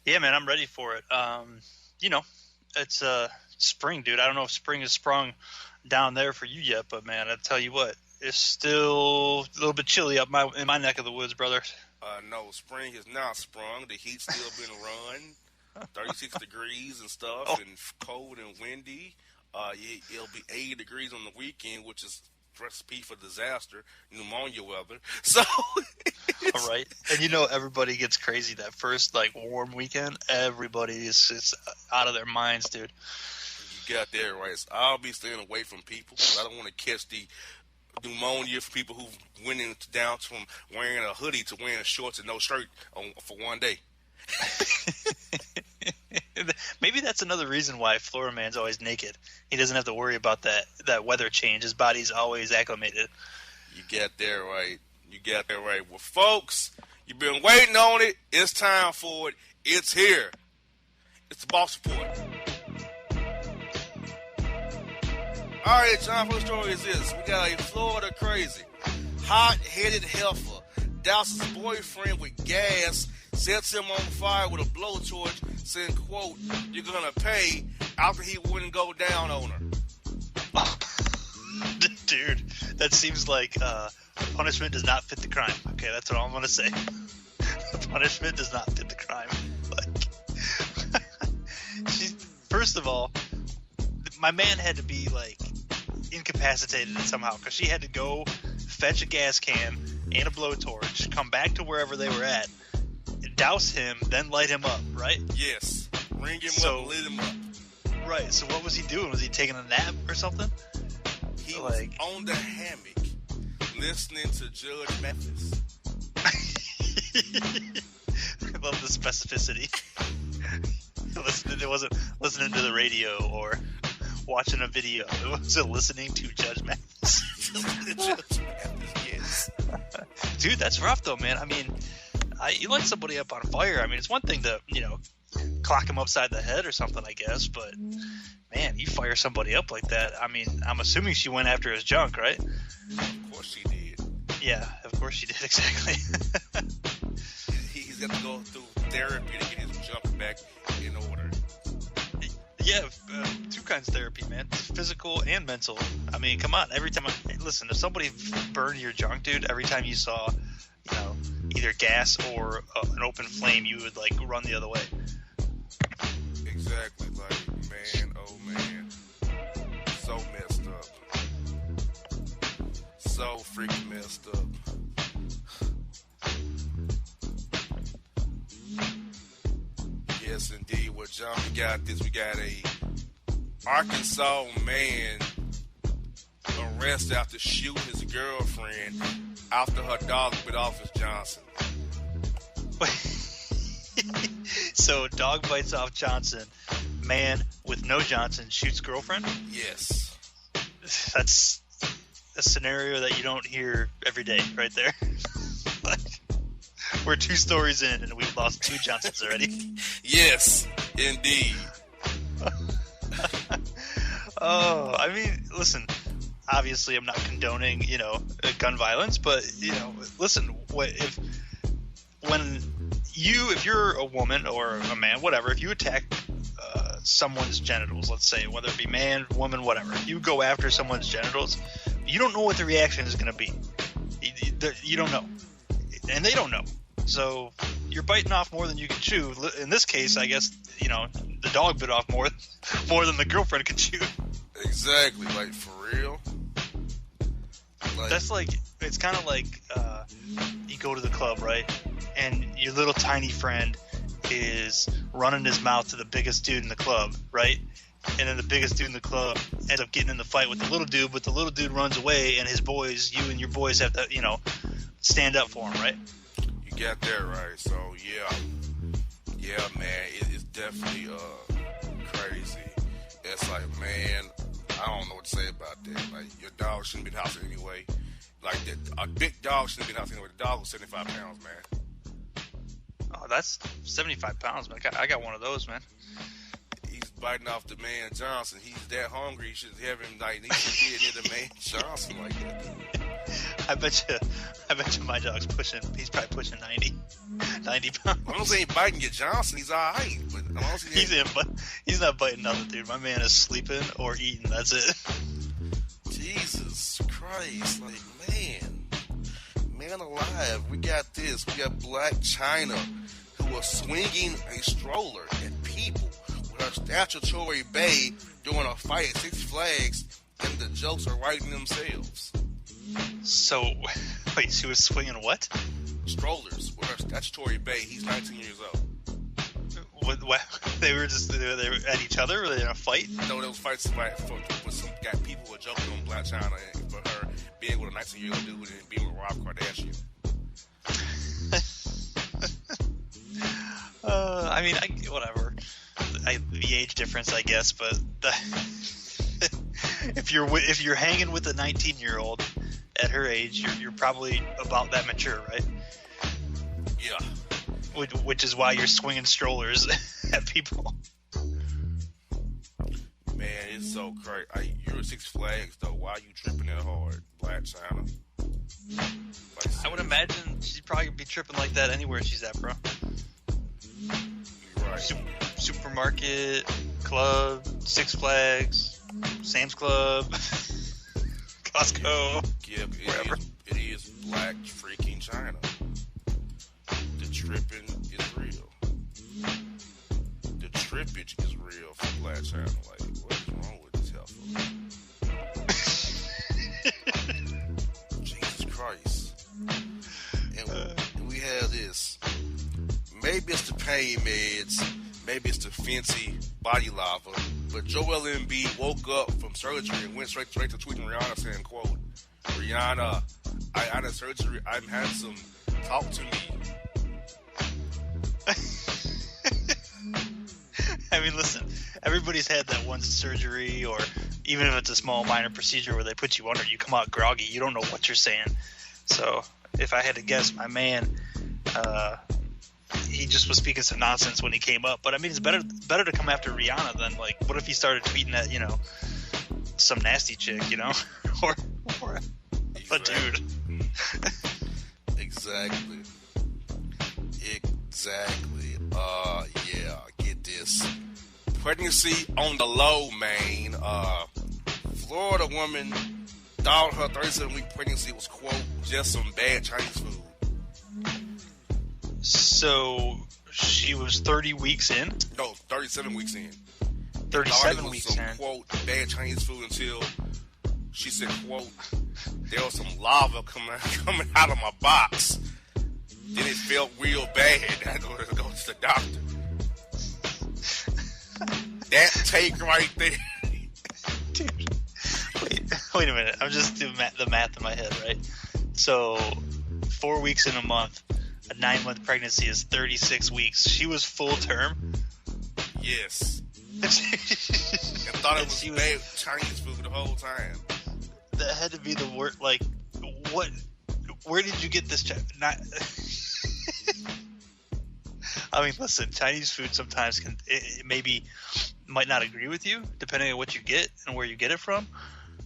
Yeah, man, I'm ready for it. You know, it's spring, dude. I don't know if spring has sprung down there for you yet, but, man, I tell you what. It's still a little bit chilly up in my neck of the woods, brother. No, spring has not sprung. The heat's still been run, 36 degrees and stuff, and cold and windy. It'll be 80 degrees on the weekend, which is recipe for disaster, pneumonia weather. So, all right, and you know everybody gets crazy that first warm weekend. Everybody is out of their minds, dude. You got that right. So I'll be staying away from people. I don't want to catch the pneumonia for people who went down from wearing a hoodie to wearing shorts and no shirt for one day. Maybe that's another reason why Florida man's always naked. He doesn't have to worry about that weather change. His body's always acclimated. You got that right. You got that right. Well, folks, you've been waiting on it. It's time for it. It's here. It's the Boss Report. All right, John, first story is this. We got a Florida crazy, hot-headed heifer douses boyfriend with gas, sets him on fire with a blowtorch, saying, quote, "You're going to pay," after he wouldn't go down on her. Dude, that seems like punishment does not fit the crime. Okay, that's what I'm going to say. Punishment does not fit the crime. First of all, my man had to be incapacitated somehow because she had to go fetch a gas can and a blowtorch, come back to wherever they were at, douse him, then light him up, right? Yes. Ring him up, lit him up. Right. So what was he doing? Was he taking a nap or something? He was on the hammock listening to Judge Mathis. I love the specificity. It wasn't listening to the radio or watching a video. It wasn't listening to Judge Mathis. Judge Mathis, yes. Dude, that's rough though, man. I mean, you light somebody up on fire. I mean, it's one thing to, clock him upside the head or something, I guess. But, man, you fire somebody up like that. I mean, I'm assuming she went after his junk, right? Of course she did. Yeah, of course she did, exactly. He's got to go through therapy to get his junk back in order. Yeah, two kinds of therapy, man. Physical and mental. I mean, come on. Every time listen, if somebody burned your junk, dude, every time you saw, either gas or an open flame, you would, run the other way. Exactly. Man, oh, man. So messed up. So freaking messed up. Yes, indeed. Well, John, we got this. We got a Arkansas man arrested after shooting his girlfriend after her dog bit off his Johnson. So, dog bites off Johnson. Man with no Johnson shoots girlfriend? Yes. That's a scenario that you don't hear every day right there. We're 2 stories in, and we've lost 2 Johnsons already. Yes, indeed. Oh, I mean, listen. Obviously, I'm not condoning, gun violence, but listen. If you're a woman or a man, whatever, if you attack someone's genitals, let's say, whether it be man, woman, whatever, if you go after someone's genitals, you don't know what the reaction is going to be. You don't know, and they don't know. So you're biting off more than you can chew. In this case, I guess the dog bit off more than the girlfriend could chew. Exactly, like for real. That's like, it's kind of like you go to the club, right? And your little tiny friend is running his mouth to the biggest dude in the club, right? And then the biggest dude in the club ends up getting in the fight with the little dude, but the little dude runs away, and you and your boys have to, stand up for him, right? You got that right. So yeah, man, it's definitely crazy. It's like, man, I don't know what to say about that. Like, your dog shouldn't be in the house anyway. Like, a big dog shouldn't be in the house anyway. The dog was 75 pounds, man. Oh, that's 75 pounds, man. I got one of those, man. He's biting off the man Johnson. He's that hungry. You should have him, like, he should be near the man Johnson like that. I bet you my dog's he's probably pushing 90 pounds. I don't say he biting your Johnson. He's all right. But he's not biting nothing, dude. My man is sleeping or eating. That's it. Jesus Christ. Like, man alive. We got this. We got Black China, who was swinging a stroller at people with her statutory bae during a fight at Six Flags, and the jokes are writing themselves. So, wait, she was swinging what? Strollers with her statutory bae. He's 19 years old. What? They were at each other? Were they in a fight? No, there was fights with some guy. People were joking on Black China and for her being with a 19-year-old dude and being with Rob Kardashian. I mean, whatever. The age difference, I guess, but if you're hanging with a 19-year-old at her age, you're probably about that mature, right? Yeah. Which is why you're swinging strollers at people. Man, it's so crazy. You're at Six Flags, though. Why are you tripping that hard, Black China? I would imagine she'd probably be tripping like that anywhere she's at, bro. You're right. Supermarket, club, Six Flags, Sam's Club, Costco. Yeah, wherever. It is Black freaking China. The tripping is real. The trippage is real for Black China. Like, what is wrong with this heifer? Jesus Christ. And we have this. Maybe it's the pain meds. Maybe it's the fancy body lava. But Joel Embiid woke up from surgery and went straight to tweeting Rihanna saying, quote, Rihanna, I had a surgery. I'm handsome. Talk to me. I mean, listen, everybody's had that one surgery, or even if it's a small minor procedure where they put you under, you come out groggy. You don't know what you're saying. So if I had to guess, my man, he just was speaking some nonsense when he came up. But I mean, it's better to come after Rihanna than, like, what if he started tweeting at, some nasty chick, or a dude. Exactly. Yeah, get this. Pregnancy on the low, man. Florida woman thought her 37-week pregnancy was, quote, just some bad Chinese food. So she was 30 weeks in? No, 37 weeks in. 37 weeks some, in. Quote, bad Chinese food until she said, quote, there was some lava coming out of my box. Then it felt real bad. I had to go to the doctor. That take right there. Dude, wait a minute. I'm just doing the math in my head, right? So 4 weeks in a month, a 9-month pregnancy is 36 weeks. She was full term? Yes. And thought it was bad Chinese food the whole time. That had to be the word. Like, what? Where did you get this? I mean, listen, Chinese food sometimes it maybe might not agree with you depending on what you get and where you get it from,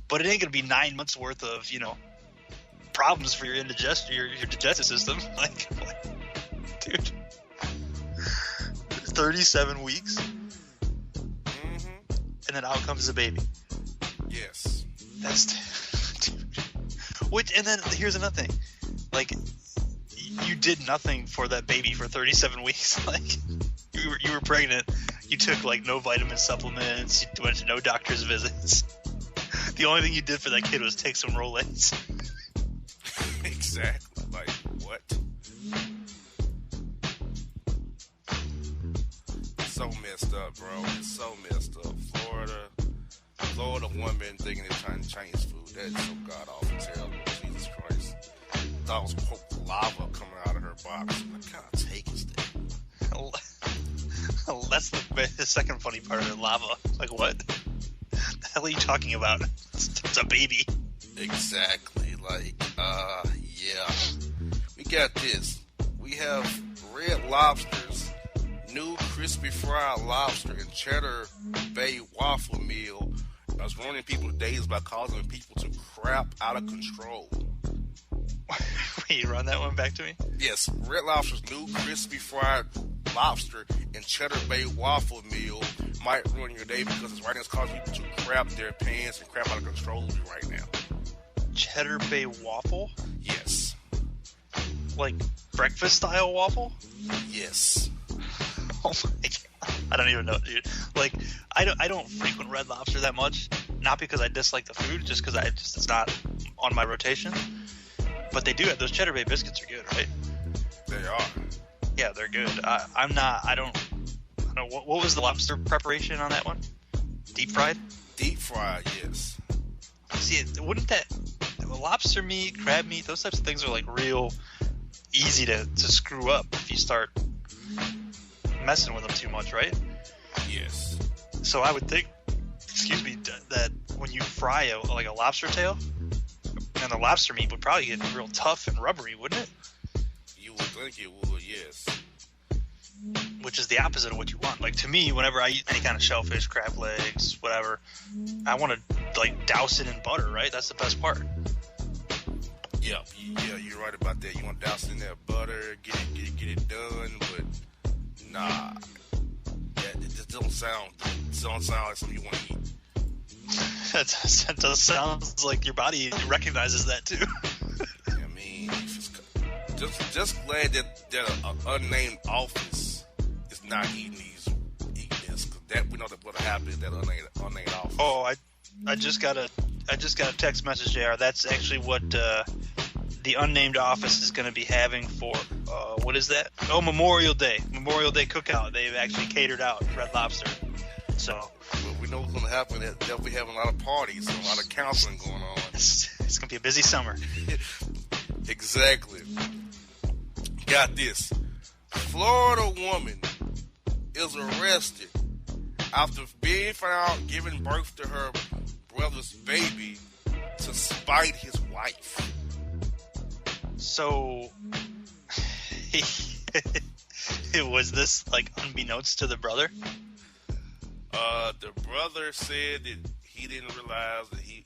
but it ain't gonna be 9 months worth of problems for your digestive system. Like, dude, 37 weeks, and then out comes the baby. Yes. That's dude. And then here's another thing, like, you did nothing for that baby for 37 weeks. Like, you were pregnant. You took like no vitamin supplements. You went to no doctor's visits. The only thing you did for that kid was take some Rolaids. Exactly. Like, what? It's so messed up, bro. It's so messed up. Florida woman thinking they're Chinese food. That is so god awful terrible. Jesus Christ. That was lava coming out of her box. What kind of take is that? That's the second funny part of it, lava. Like, what? The hell are you talking about? It's a baby. Exactly. Like, yeah. We got this. We have Red Lobster's new crispy fried lobster and cheddar bay waffle meal is ruining people's days by causing people to crap out of control. Wait, you run that one back to me? Yes, Red Lobster's new crispy fried lobster and cheddar bay waffle meal might ruin your day because it's right now it's causing people to crap their pants and crap out of control right now. Cheddar bay waffle? Yes. Like breakfast style waffle? Yes. Oh my god. I don't even know, dude. Like, I don't frequent Red Lobster that much. Not because I dislike the food, just because it's not on my rotation. But they do have those cheddar bay biscuits are good, right? They are. Yeah, they're good. I don't know what was the lobster preparation on that one? Deep fried? Deep fried, yes. See, wouldn't that lobster meat, crab meat, those types of things are like real easy to screw up if you start messing with them too much, right? Yes. So I would think, that when you fry a lobster tail, and the lobster meat would probably get real tough and rubbery, wouldn't it? You would think it would, yes. Which is the opposite of what you want. Like, to me, whenever I eat any kind of shellfish, crab legs, whatever, I want to like douse it in butter, right? That's the best part. Yeah, you're right about that. You want to douse it in that butter, get it done, but nah, it just don't sound like something you want to eat. That does sound like your body recognizes that too. I mean, just glad that an unnamed office is not eating this, because that we know that what'll happen is that unnamed office. Oh, I just got a text message, JR. That's actually what the unnamed office is going to be having for what is that? Oh, Memorial Day cookout. They've actually catered out Red Lobster. So. Well, we know what's going to happen. They'll be having a lot of parties and a lot of counseling going on. It's going to be a busy summer. Exactly. Got this. Florida woman is arrested after being found giving birth to her brother's baby to spite his wife. So, was this like unbeknownst to the brother? The brother said that he didn't realize that he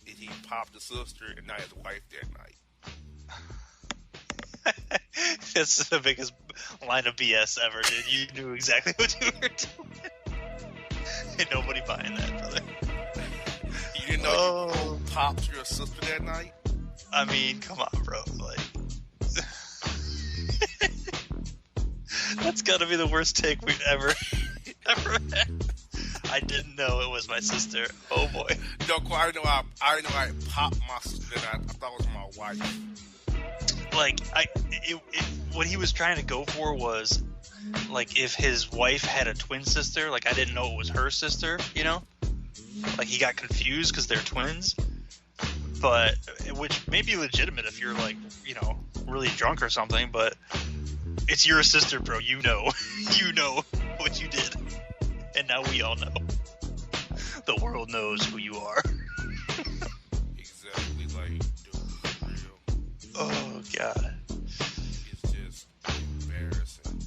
popped the sister and not his wife that night. That's the biggest line of BS ever, dude. You knew exactly what you were doing. Ain't nobody buying that, brother. You didn't know you popped your sister that night? I mean, come on, bro. Like, that's gotta be the worst take we've ever had. I didn't know it was my sister. Oh boy. No, I didn't know I popped my sister. I thought it was my wife. Like, what he was trying to go for was, like, if his wife had a twin sister, like, I didn't know it was her sister, you know? Like, he got confused because they're twins. But, which may be legitimate if you're, like, you know, really drunk or something, but it's your sister, bro. You know. You know what you did. And now we all know. The world knows who you are. Exactly, like, dude, for real. Oh, God. It's just embarrassing.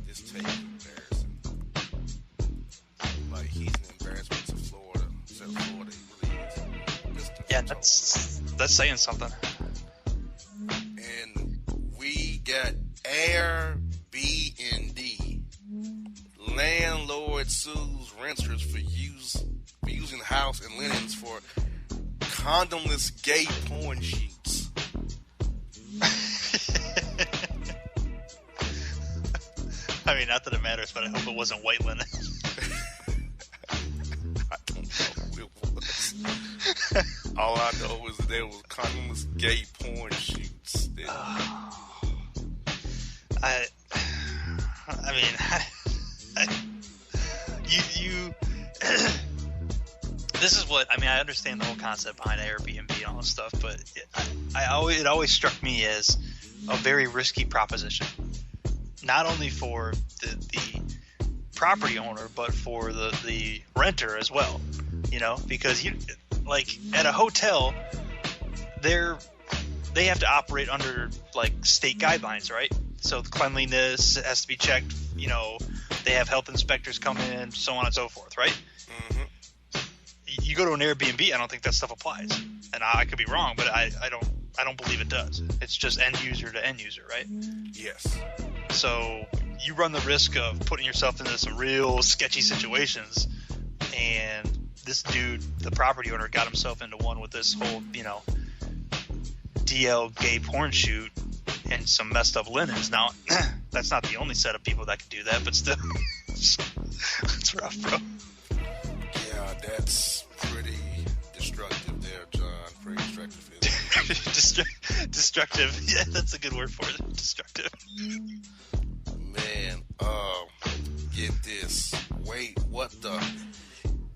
This take Yeah, that's saying something. And we got Airbnb. Landlord sues renters for using house and linens for condomless gay porn shoots. I mean, not that it matters, but I hope it wasn't white linen. I don't know who it was. All I know is that there was condomless gay porn shoots. I mean, you. This is what I mean. I understand the whole concept behind Airbnb and all this stuff, but it always struck me as a very risky proposition. Not only for the property owner, but for the renter as well. You know, because like at a hotel, they have to operate under like state guidelines, right? So the cleanliness has to be checked. You know, they have health inspectors come in, so on and so forth, right? Mm-hmm. You go to an Airbnb, I don't think that stuff applies, and I could be wrong, but I don't believe it does. It's just end user to end user, right? Yes. So you run the risk of putting yourself into some real sketchy situations, and this dude, the property owner, got himself into one with this whole, you know, DL gay porn shoot and some messed up linens. Now, that's not the only set of people that can do that, but still, it's rough, bro. Yeah, that's pretty destructive there, John. Pretty destructive. Destructive. Yeah, that's a good word for it. Destructive. Man, get this. Wait, what the?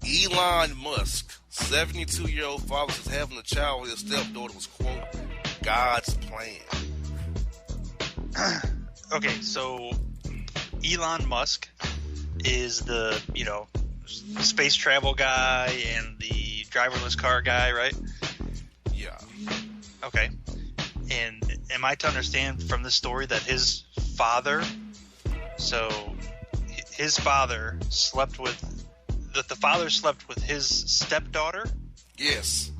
Elon Musk, 72-year-old father, says having a child with his stepdaughter was, quote, God's plan. Okay, so Elon Musk is the, you know, space travel guy and the driverless car guy, right? Yeah. Okay. And am I to understand from this story that his father slept with his stepdaughter? Yes.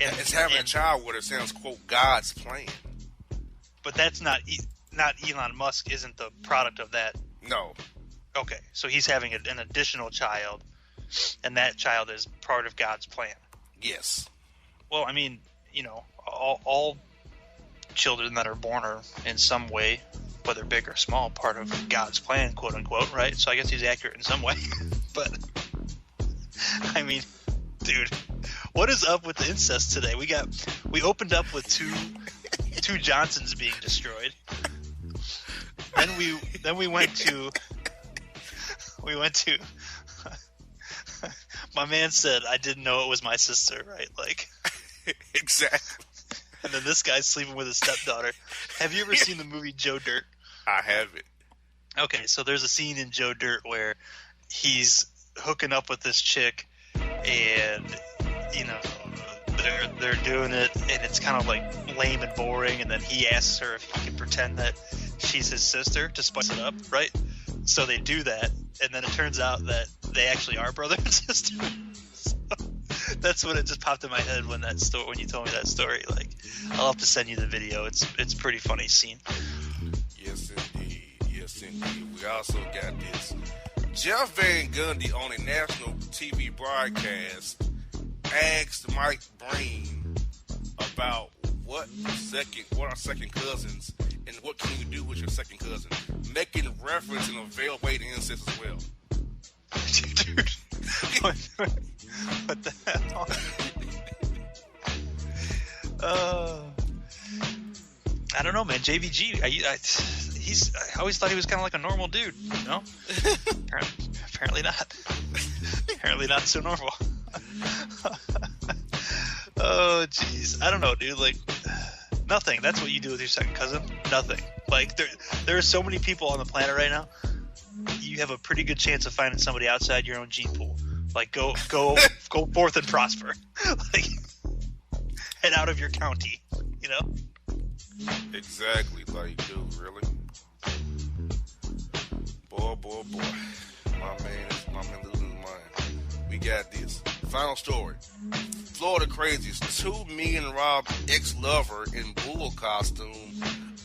And it's having a child with her sounds, quote, God's plan. But that's not Elon Musk isn't the product of that. No. Okay, so he's having an additional child, and that child is part of God's plan. Yes. Well, I mean, you know, all children that are born are in some way, whether big or small, part of God's plan, quote unquote, right? So I guess he's accurate in some way. But I mean, dude, what is up with the incest today? We opened up with two Johnsons being destroyed. Then we went to my man said I didn't know it was my sister, right? Like Exactly. And then this guy's sleeping with his stepdaughter. Have you ever seen the movie Joe Dirt? I haven't. Okay, so there's a scene in Joe Dirt where he's hooking up with this chick, and you know they're doing it, and it's kind of like lame and boring. And then he asks her if he can pretend that she's his sister to spice it up, right? So they do that, and then it turns out that they actually are brother and sister. So that's when it just popped in my head when you told me that story. Like, I'll have to send you the video. It's pretty funny scene. Yes, indeed. Yes, indeed. We also got this. Jeff Van Gundy on a national TV broadcast asked Mike Breen about what are second cousins and what can you do with your second cousin, making reference and veiled way to incest as well. Dude, what the hell? I don't know, man. JVG, I always thought he was kind of like a normal dude, you know? Apparently not. Apparently not so normal. Oh, jeez. I don't know, dude. Like, nothing. That's what you do with your second cousin. Nothing. Like, there are so many people on the planet right now. You have a pretty good chance of finding somebody outside your own gene pool. Like, go forth and prosper. Like, head out of your county, you know? Exactly. Like, dude, really? Boy. My man losing his mind. We got this. Final story. Florida crazies. 2 million robbed ex-lover in bull costume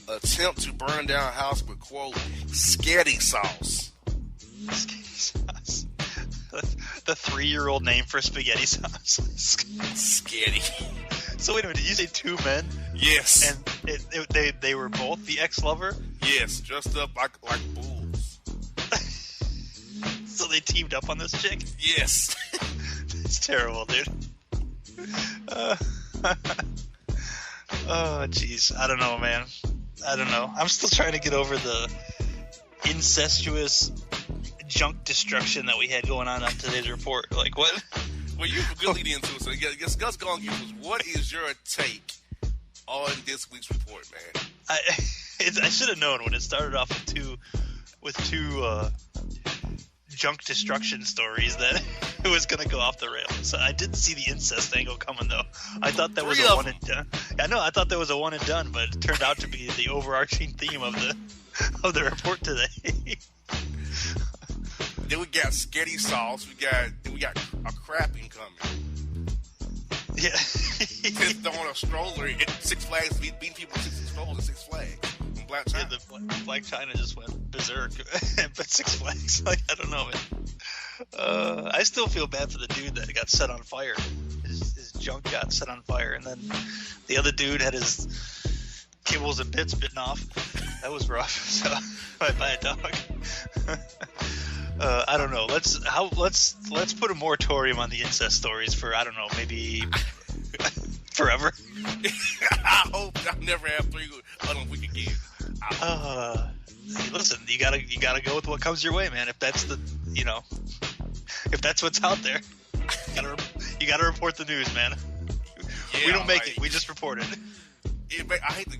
attempt to burn down house with, quote, sketty sauce. Spaghetti sauce. The 3-year-old name for spaghetti sauce. Sketty. So wait a minute, did you say 2 men? Yes. And they were both the ex-lover? Yes, dressed up like bulls. So they teamed up on this chick? Yes. It's terrible, dude. Oh, jeez. I don't know, man. I don't know. I'm still trying to get over the incestuous junk destruction that we had going on today's report. Like, what? Well, you were leading into it. So, yes, Gus, go on. What is your take on this week's report, man? I should have known when it started off with two junk destruction stories that it was going to go off the rails. So I didn't see the incest angle coming, though. I thought that was a one and done. I know, I thought that was a one and done, but it turned out to be the overarching theme of the report today. Then we got sketty sauce. We got a crapping coming. Yeah. Just throwing a stroller at Six Flags, beating people with strollers at Six Flags. And Black China. Yeah, the Black China just went berserk. But Six Flags, like, I don't know, man. I still feel bad for the dude that got set on fire. His junk got set on fire, and then the other dude had his kibbles and bits bitten off. That was rough. So, by a dog. I don't know. Let's put a moratorium on the incest stories for, I don't know, maybe forever. I hope I never have 3 other we can give. Listen, you gotta go with what comes your way, man. If that's if that's what's out there, you gotta report the news, man. Yeah, we don't make it. We just report it. I hate to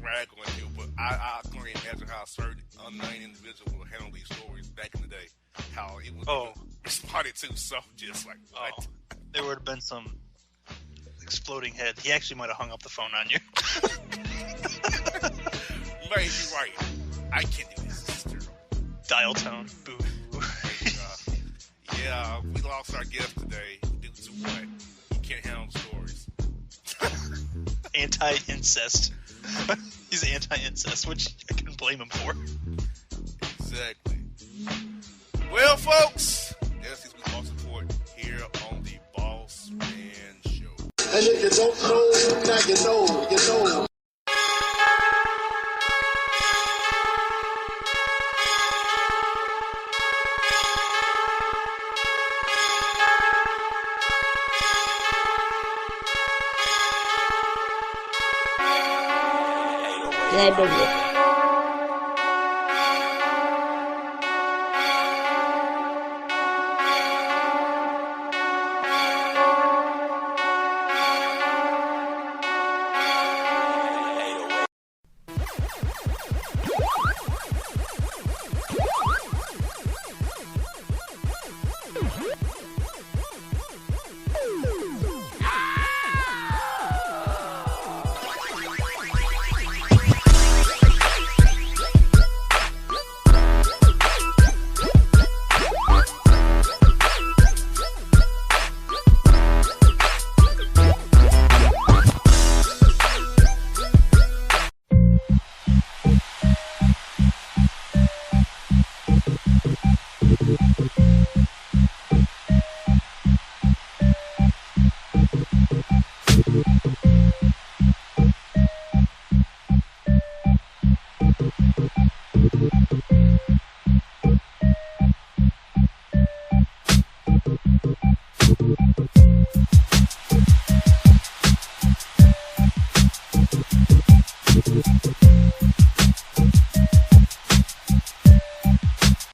rag on you, but I can only imagine how a certain unnamed individual will handle these stories back in the day. How it was responded to, so just like what? Oh, there would have been some exploding head. He actually might have hung up the phone on you. Man, you're right. I can't do this. This is terrible. Dial tone. Boo. Yeah, we lost our guest today due to what? He can't handle the stories. Anti-incest. He's anti-incest, which I can blame him for. Exactly. Well, folks, that's this week's Boss Report here on the Bossman Show. And if you don't know, now you know, you know.